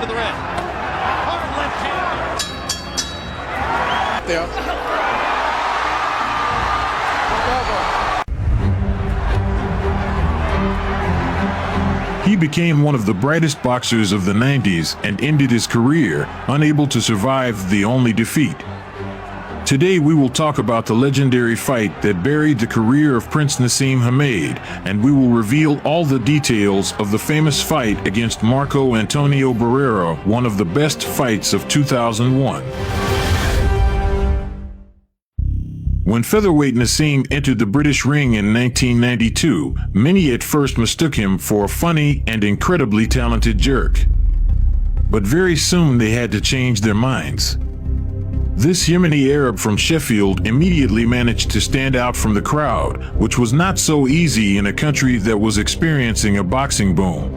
To the red. Hard left hand. There. He became one of the brightest boxers of the 90s and ended his career unable to survive the only defeat. Today we will talk about the legendary fight that buried the career of Prince Naseem Hamed, and we will reveal all the details of the famous fight against Marco Antonio Barrera, one of the best fights of 2001. When featherweight Naseem entered the British ring in 1992, many at first mistook him for a funny and incredibly talented jerk. But very soon they had to change their minds. This Yemeni Arab from Sheffield immediately managed to stand out from the crowd, which was not so easy in a country that was experiencing a boxing boom.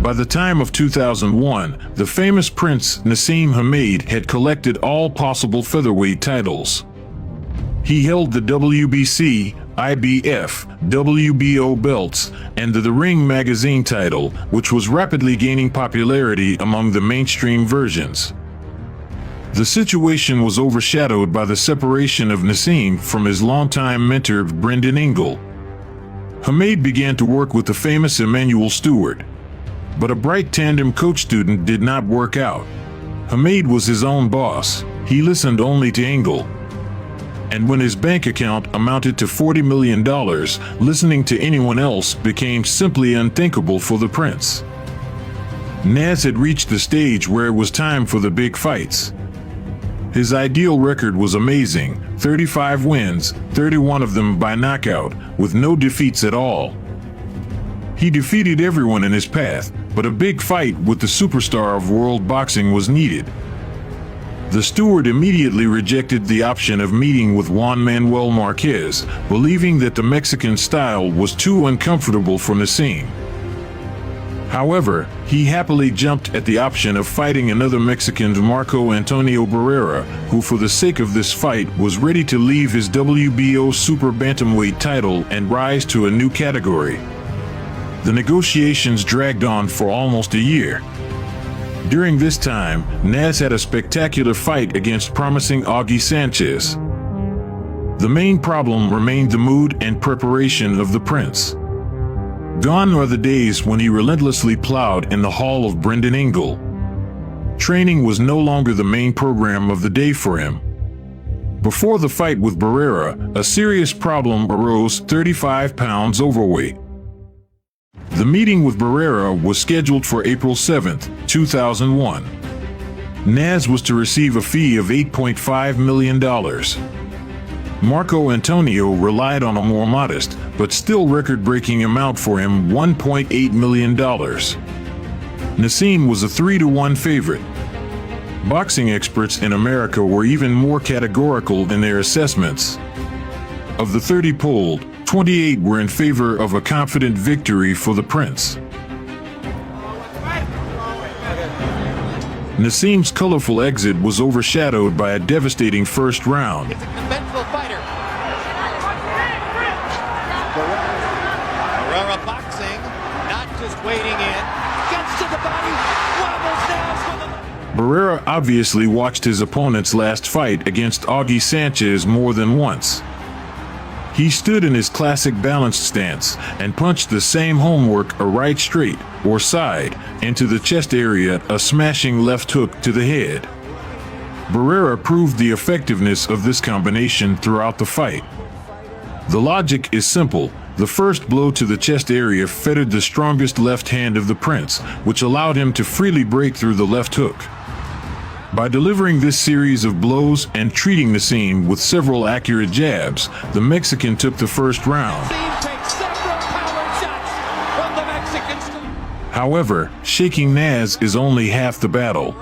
By the time of 2001, the famous Prince Naseem Hamed had collected all possible featherweight titles. He held the WBC, IBF, WBO belts, and the Ring magazine title, which was rapidly gaining popularity among the mainstream versions. The situation was overshadowed by the separation of Naseem from his longtime mentor Brendan Ingle. Hamed began to work with the famous Emmanuel Stewart. But a bright tandem coach-student did not work out. Hamed was his own boss. He listened only to Ingle. And when his bank account amounted to $40 million, listening to anyone else became simply unthinkable for the prince. Naz had reached the stage where it was time for the big fights. His ideal record was amazing, 35 wins, 31 of them by knockout, with no defeats at all. He defeated everyone in his path, but a big fight with the superstar of world boxing was needed. The steward immediately rejected the option of meeting with Juan Manuel Marquez, believing that the Mexican style was too uncomfortable for Naseem. However, he happily jumped at the option of fighting another Mexican, Marco Antonio Barrera, who for the sake of this fight was ready to leave his WBO super bantamweight title and rise to a new category. The negotiations dragged on for almost a year. During this time, Naz had a spectacular fight against promising Augie Sanchez. The main problem remained the mood and preparation of the prince. Gone are the days when he relentlessly plowed in the hall of Brendan Ingle. Training was no longer the main program of the day for him. Before the fight with Barrera, a serious problem arose: 35 pounds overweight. The meeting with Barrera was scheduled for April 7, 2001. Naz was to receive a fee of $8.5 million. Marco Antonio relied on a more modest, but still record-breaking amount for him, $1.8 million. Naseem was a 3-to-1 favorite. Boxing experts in America were even more categorical in their assessments. Of the 30 polled, 28 were in favor of a confident victory for the prince. Naseem's colorful exit was overshadowed by a devastating first round. It's a conventional fighter. Barrera boxing, not just waiting in. Gets to the body, wobbles down. Barrera obviously watched his opponent's last fight against Augie Sanchez more than once. He stood in his classic balanced stance and punched the same homework, a right straight, or side, into the chest area, a smashing left hook to the head. Barrera proved the effectiveness of this combination throughout the fight. The logic is simple. The first blow to the chest area fettered the strongest left hand of the prince, which allowed him to freely break through the left hook. By delivering this series of blows and treating Naseem with several accurate jabs, the Mexican took the first round. However, shaking Naz is only half the battle.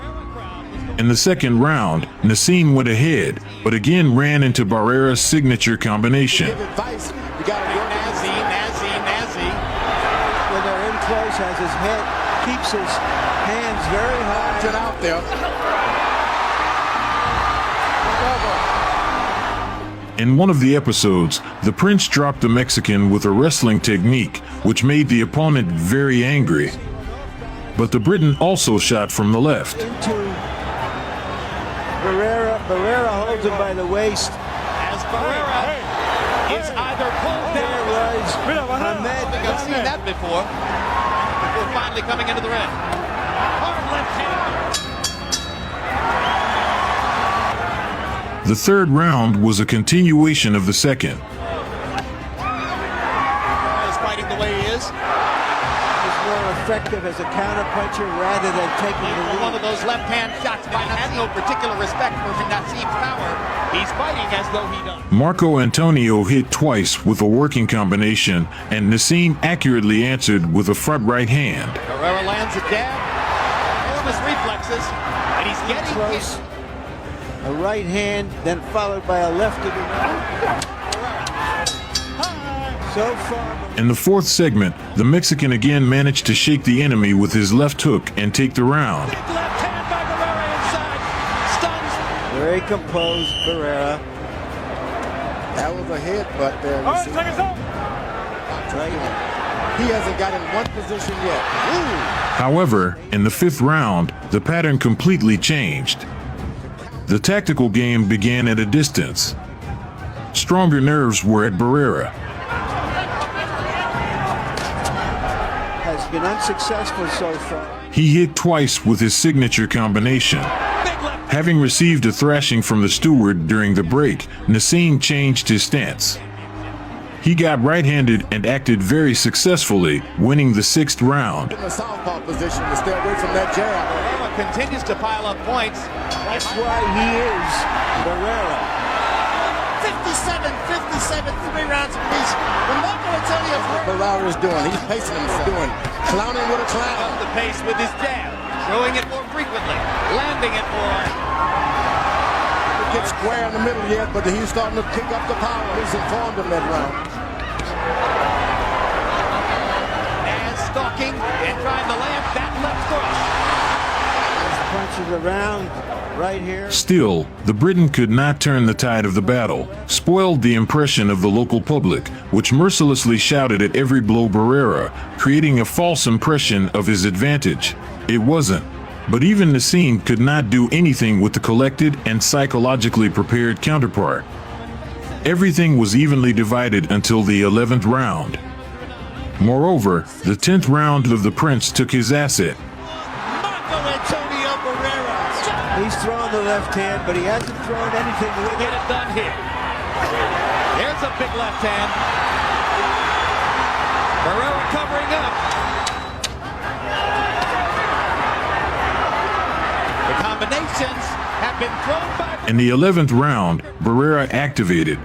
In the second round, Naseem went ahead, but again ran into Barrera's signature combination. Naseem. When they're in close, has his head, keeps his hands very high and out there. In one of the episodes, the prince dropped the Mexican with a wrestling technique, which made the opponent very angry. but the Briton also shot from the left. Into Barrera. Barrera holds him by the waist. As Barrera is either pulled down. There was Hamed. I think I've seen that before finally coming into the ring. Hard left hand. The third round was a continuation of the second. Is fighting the way he is. He's more effective as a counterpuncher rather than taking the lead. One of those left-hand shots by has no particular respect for Naseem's power. He's fighting as though he does. Marco Antonio hit twice with a working combination, and Naseem accurately answered with a front right hand. Barrera lands a jab, enormous reflexes, and he's getting Close. hit. A right hand, then followed by a left to the right. So far. In the fourth segment, the Mexican again managed to shake the enemy with his left hook and take the round. Big left hand by Barrera inside. Stuns. Very composed, Barrera. That was a headbutt there. He hasn't got in one position yet. Ooh. However, in the fifth round, the pattern completely changed. The tactical game began at a distance. Stronger nerves were at Barrera. Has been unsuccessful so far. He hit twice with his signature combination. Having received a thrashing from the steward during the break, Naseem changed his stance. He got right-handed and acted very successfully, winning the sixth round. In the southpaw position to stay away from that jab. Barrera continues to pile up points. That's why he is Barrera. 57, 3 rounds apiece. When Marco Antonio Barrera is doing, he's pacing himself. Clowning with a clown. Up the pace with his jab, throwing it more frequently, landing it more. He gets square in the middle yet, but he's starting to pick up the power. He's informed in that round. And stalking and trying to land that left thrust. Punches around right here. Still, the Briton could not turn the tide of the battle, spoiled the impression of the local public, which mercilessly shouted at every blow Barrera, creating a false impression of his advantage. It wasn't. But even Naseem could not do anything with the collected and psychologically prepared counterpart. Everything was evenly divided until the 11th round. Moreover, the 10th round of the Prince took his asset. Marco Antonio Barrera. He's thrown the left hand, but he hasn't thrown anything with Get it. it done here. There's a big left hand. Barrera covering up. The combinations have been thrown by. In the 11th round, Barrera activated.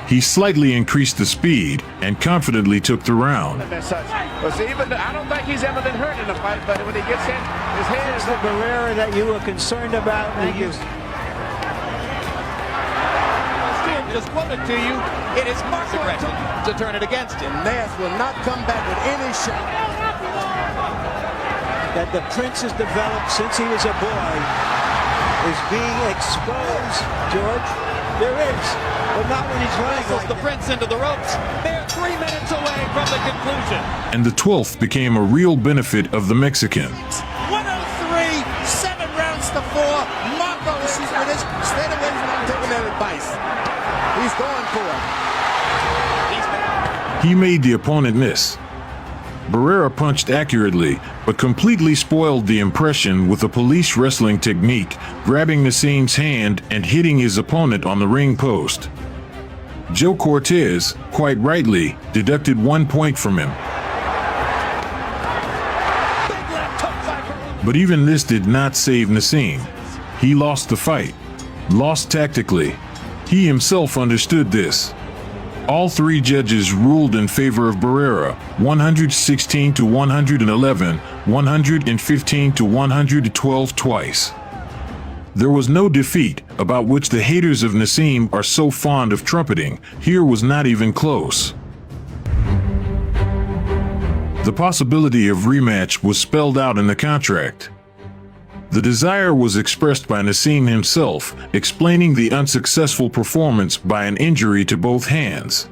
He slightly increased the speed and confidently took the round. As such. But see, even I don't think he's ever been hurt in a fight, but when he gets in, his head Is is the Barrera that you were concerned about? Thank you. Just quoted to you, it is Marco to turn it against him. Nash will not come back with any shot. That the Prince has developed since he was a boy is being exposed, George. There is, but not when he's running Wrestles like the that. Prince into the ropes. They're 3 minutes away from the conclusion. And the 12th became a real benefit of the Mexican. 103, 7 rounds to 4. Marco is with this. Stay away from him taking that advice. He's going for it. He made the opponent miss. Barrera punched accurately, but completely spoiled the impression with a police wrestling technique, grabbing Naseem's hand and hitting his opponent on the ring post. Joe Cortez, quite rightly, deducted 1 point from him. But even this did not save Naseem. He lost the fight. Lost tactically. He himself understood this. All 3 judges ruled in favor of Barrera, 116 to 111, 115 to 112 twice. There was no defeat, about which the haters of Naseem are so fond of trumpeting. Here was not even close. The possibility of rematch was spelled out in the contract. The desire was expressed by Naseem himself, explaining the unsuccessful performance by an injury to both hands.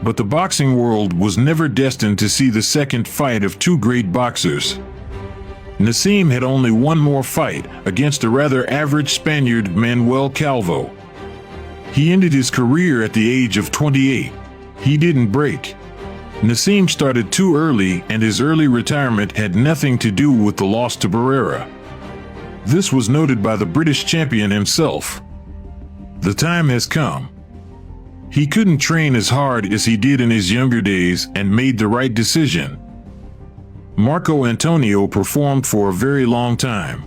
But the boxing world was never destined to see the second fight of 2 great boxers. Naseem had only one more fight against a rather average Spaniard, Manuel Calvo. He ended his career at the age of 28. He didn't break. Naseem started too early, and his early retirement had nothing to do with the loss to Barrera. This was noted by the British champion himself. The time has come. He couldn't train as hard as he did in his younger days and made the right decision. Marco Antonio performed for a very long time.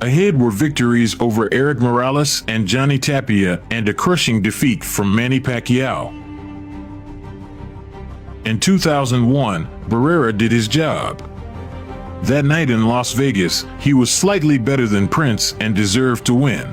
Ahead were victories over Eric Morales and Johnny Tapia and a crushing defeat from Manny Pacquiao. In 2001, Barrera did his job. That night in Las Vegas, he was slightly better than Prince and deserved to win.